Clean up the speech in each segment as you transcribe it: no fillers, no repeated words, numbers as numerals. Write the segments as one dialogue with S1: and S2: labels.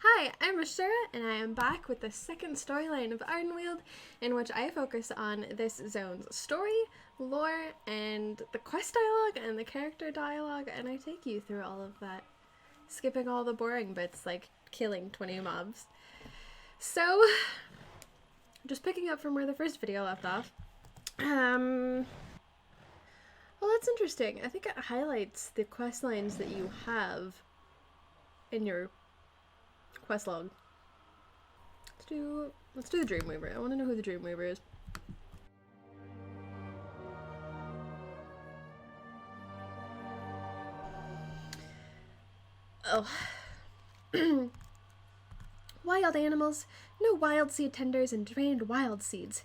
S1: Hi, I'm Ashura, and I am back with the second storyline of Ardenweald, in which I focus on this zone's story, lore, and the quest dialogue and the character dialogue, and I take you through all of that, skipping all the boring bits like killing 20 mobs. So, just picking up from where the first video left off. Well, that's interesting. I think it highlights the quest lines that you have in your quest log. Let's do the Dreamweaver. I want to know who the Dreamweaver is. Oh. Wild animals, no wild seed tenders and drained wild seeds.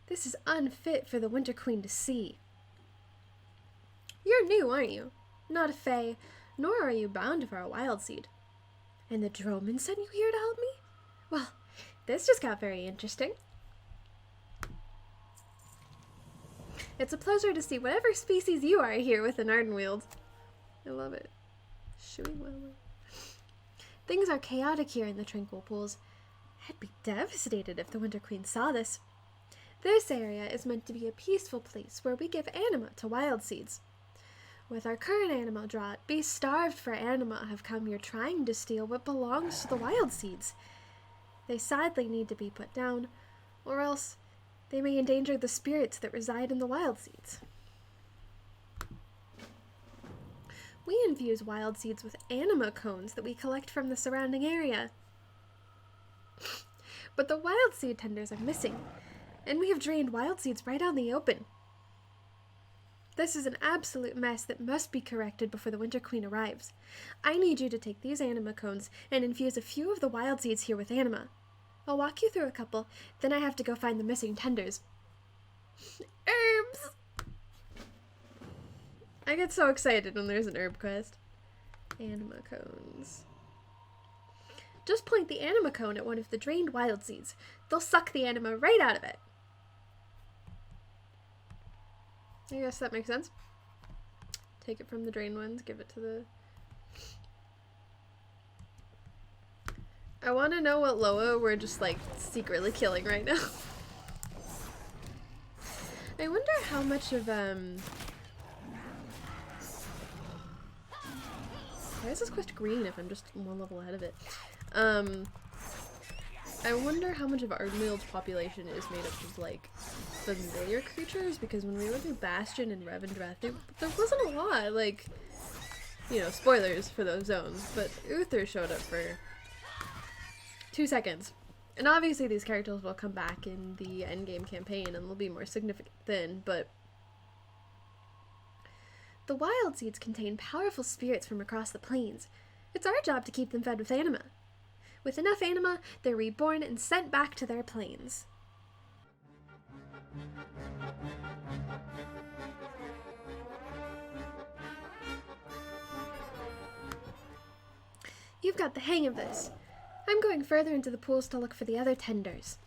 S1: This is unfit for the Winter Queen to see. You're new, aren't you? Not a fae, nor are you bound for a wild seed. And the Droman sent you here to help me? Well, this just got very interesting. It's a pleasure to see whatever species you are here within Ardenweald. I love it. Shooing well. Things are chaotic here in the Tranquil Pools. I'd be devastated if the Winter Queen saw this. This area is meant to be a peaceful place where we give anima to wild seeds. With our current anima drought, beasts starved for anima have come here trying to steal what belongs to the wild seeds. They sadly need to be put down, or else they may endanger the spirits that reside in the wild seeds. We infuse wild seeds with animacones that we collect from the surrounding area. But the wild seed tenders are missing, and we have drained wild seeds right out in the open. This is an absolute mess that must be corrected before the Winter Queen arrives. I need you to take these animacones and infuse a few of the wild seeds here with anima. I'll walk you through a couple, then I have to go find the missing tenders. Herbs! I get so excited when there's an herb quest. Animacones. Just point the animacone at one of the drained wild seeds. They'll suck the anima right out of it. I guess that makes sense. Take it from the drained ones, give it to the... I want to know what Loa we're just like secretly killing right now. I wonder how much of Why is this quest green if I'm just one level ahead of it? I wonder how much of Ardenweald's population is made up of, like, familiar creatures, because when we went through Bastion and Revendreth, there wasn't a lot, like, you know, spoilers for those zones, but Uther showed up for 2 seconds. And obviously these characters will come back in the endgame campaign and they'll be more significant then, but the wild seeds contain powerful spirits from across the plains. It's our job to keep them fed with anima. With enough anima, they're reborn and sent back to their plains. You've got the hang of this. I'm going further into the pools to look for the other tenders.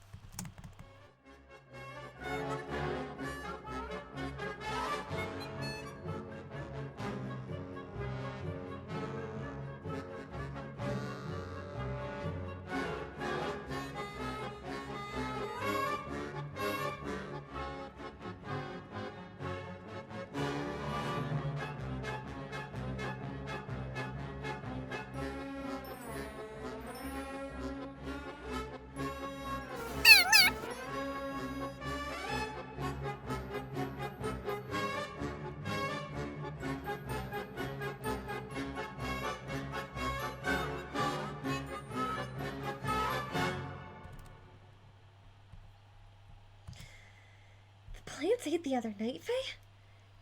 S1: Plants ate the other night, Faye?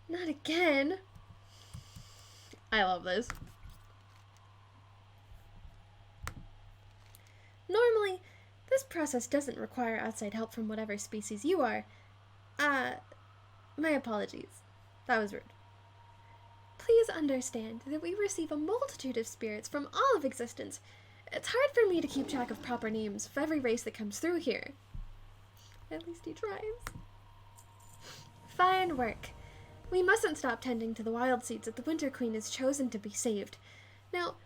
S1: Not again. I love this. Normally, this process doesn't require outside help from whatever species you are. My apologies. That was rude. Please understand that we receive a multitude of spirits from all of existence. It's hard for me to keep track of proper names for every race that comes through here. At least he tries. Fine work. We mustn't stop tending to the wild seeds that the Winter Queen has chosen to be saved. Now,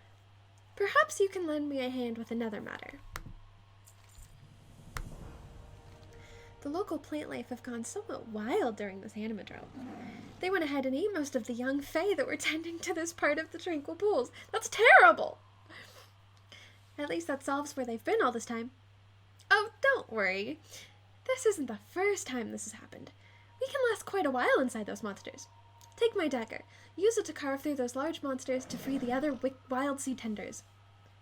S1: Perhaps you can lend me a hand with another matter. The local plant life have gone somewhat wild during this anima drought. They went ahead and ate most of the young fae that were tending to this part of the Tranquil Pools. That's terrible! At least that solves where they've been all this time. Oh, don't worry. This isn't the first time this has happened. We can last quite a while inside those monsters. Take my dagger. Use it to carve through those large monsters to free the other wild seed tenders.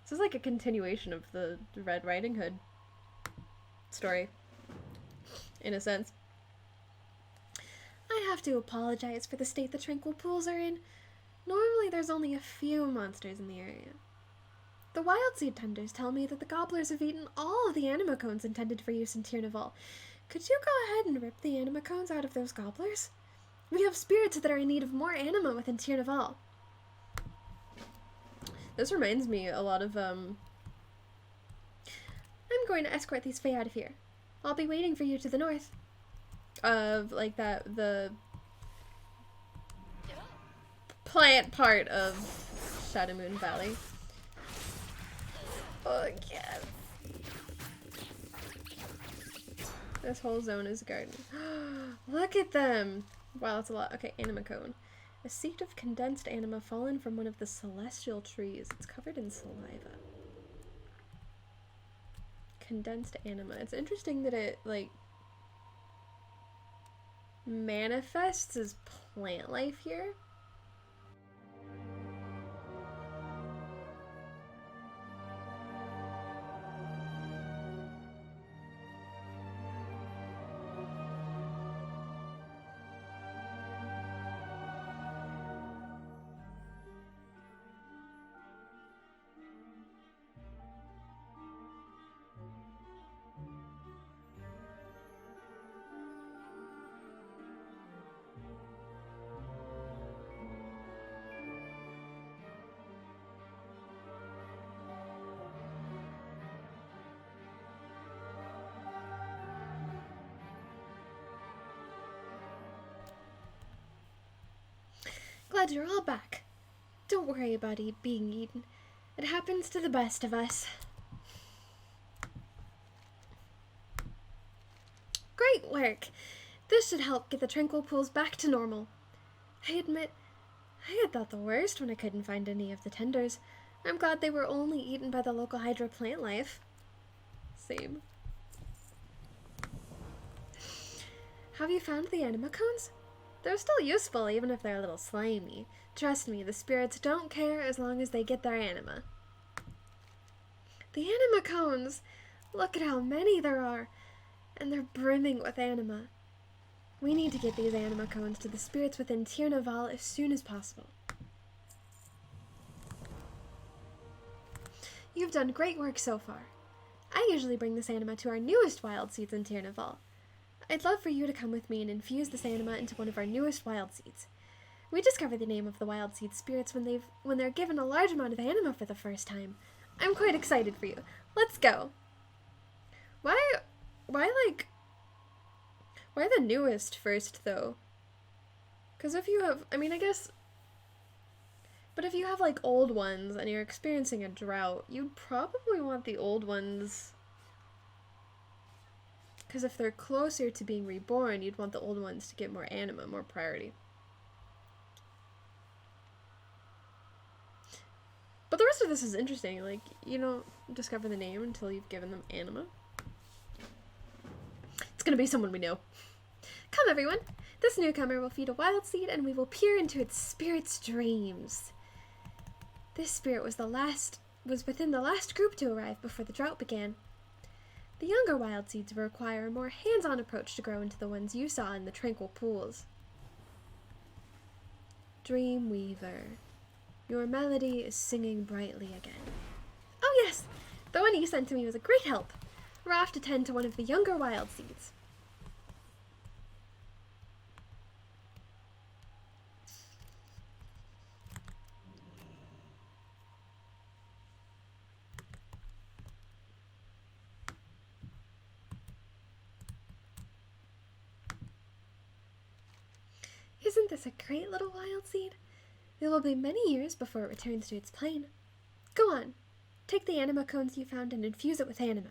S1: This is like a continuation of the Red Riding Hood story, in a sense. I have to apologize for the state the Tranquil Pools are in. Normally there's only a few monsters in the area. The wild seed tenders tell me that the gobblers have eaten all of the animacones intended for use in Tirnaval. Could you go ahead and rip the animacones out of those gobblers? We have spirits that are in need of more anima within Tirnaval. This reminds me a lot of, I'm going to escort these fae out of here. I'll be waiting for you to the north. Of, like, the plant part of Shadowmoon Valley. Oh, yes. This whole zone is a garden. Look at them! Wow, that's a lot. Okay, animacone. A seed of condensed anima fallen from one of the celestial trees. It's covered in saliva. Condensed anima. It's interesting that it, like, manifests as plant life here. Glad you're all back. Don't worry about being eaten. It happens to the best of us. Great work! This should help get the Tranquil Pools back to normal. I admit, I had thought the worst when I couldn't find any of the tenders. I'm glad they were only eaten by the local Hydra plant life. Same. Have you found the animacones? They're still useful, even if they're a little slimy. Trust me, the spirits don't care as long as they get their anima. The animacones! Look at how many there are! And they're brimming with anima. We need to get these animacones to the spirits within Tirnaval as soon as possible. You've done great work so far. I usually bring this anima to our newest wild seeds in Tirnaval. I'd love for you to come with me and infuse this anima into one of our newest wild seeds. We discover the name of the wild seed spirits when they're given a large amount of anima for the first time. I'm quite excited for you. Let's go. Why the newest first, though? Because if you have, I mean, I guess, but if you have, like, old ones and you're experiencing a drought, you'd probably want the old ones. Because if they're closer to being reborn, you'd want the old ones to get more anima, more priority. But the rest of this is interesting. Like, you don't discover the name until you've given them anima. It's gonna be someone we know. Come, everyone. This newcomer will feed a wild seed, and we will peer into its spirit's dreams. This spirit was within the last group to arrive before the drought began. The younger wild seeds will require a more hands-on approach to grow into the ones you saw in the Tranquil Pools. Dreamweaver, your melody is singing brightly again. Oh yes, the one you sent to me was a great help. We're off to tend to one of the younger wild seeds. Isn't this a great little wild seed? It will be many years before it returns to its plane. Go on, Take the animacones you found and infuse it with anima.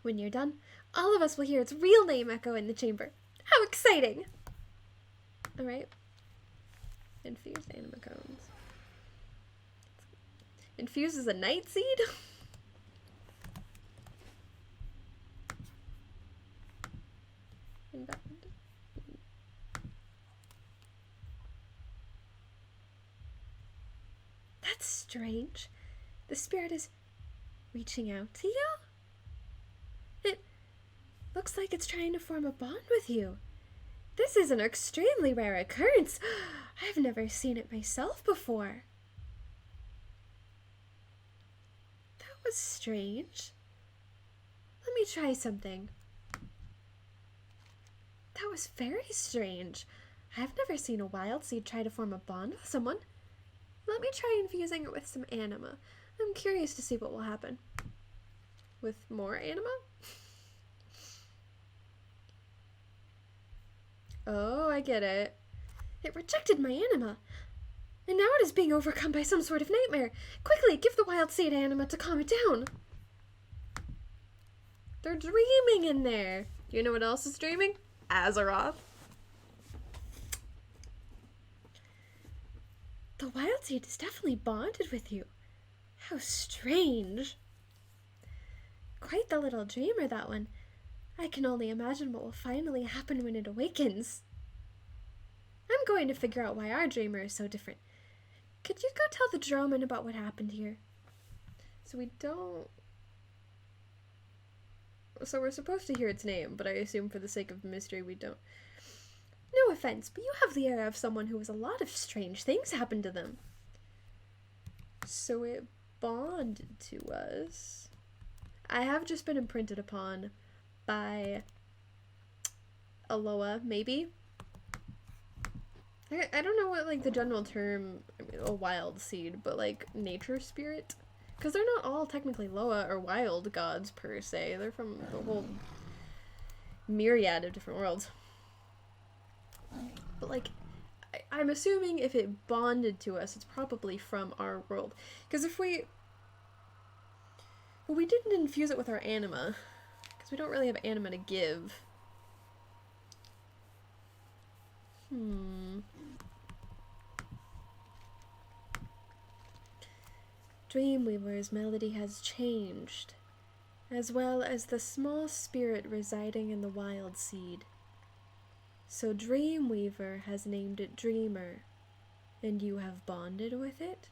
S1: When you're done, all of us will hear its real name echo in the chamber. How exciting! Alright. Infuse animacones. Infuses a night seed? That's strange. The spirit is reaching out to you? It looks like it's trying to form a bond with you. This is an extremely rare occurrence. I've never seen it myself before. That was strange. Let me try something. That was very strange. I've never seen a wild seed try to form a bond with someone. Let me try infusing it with some anima. I'm curious to see what will happen. With more anima? Oh, I get it. It rejected my anima. And now it is being overcome by some sort of nightmare. Quickly, give the wild seed anima to calm it down. They're dreaming in there. Do you know what else is dreaming? Azeroth. The wild seed is definitely bonded with you. How strange. Quite the little dreamer, that one. I can only imagine what will finally happen when it awakens. I'm going to figure out why our dreamer is so different. Could you go tell the Droman about what happened here? So we're supposed to hear its name, but I assume for the sake of the mystery we don't. No offense, but you have the air of someone who has a lot of strange things happen to them. So it bonded to us. I have just been imprinted upon by Aloha, maybe? I don't know what, like, the general term, I mean, a wild seed, but, like, nature spirit? Because they're not all technically Loa or wild gods, per se. They're from the whole myriad of different worlds. But, like, I'm assuming if it bonded to us, it's probably from our world. Because if we... Well, we didn't infuse it with our anima, because we don't really have anima to give. Dreamweaver's melody has changed, as well as the small spirit residing in the wild seed. So Dreamweaver has named it Dreamer, and you have bonded with it?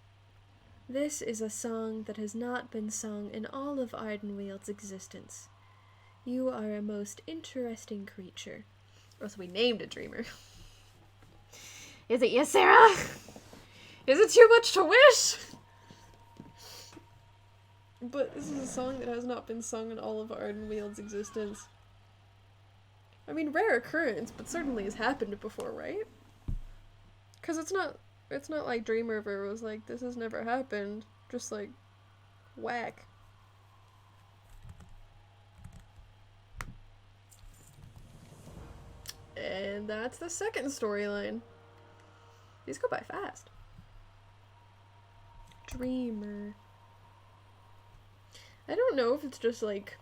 S1: This is a song that has not been sung in all of Ardenweald's existence. You are a most interesting creature. Or so we named it Dreamer. Is it yes, Sarah? Is it too much to wish? But this is a song that has not been sung in all of Ardenweald's existence. I mean, rare occurrence, but certainly has happened before, right? Because it's not like Dreamweaver was like, this has never happened. Just like, whack. And that's the second storyline. These go by fast. Dreamer. I don't know if it's just like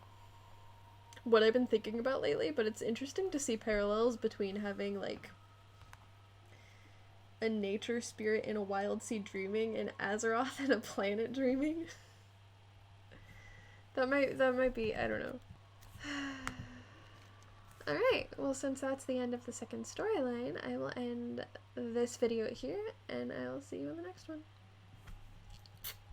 S1: what I've been thinking about lately, but it's interesting to see parallels between having like a nature spirit and a wild seed dreaming and Azeroth and a planet dreaming. That might be, I don't know. Alright, well, since that's the end of the second storyline, I will end this video here, and I will see you in the next one.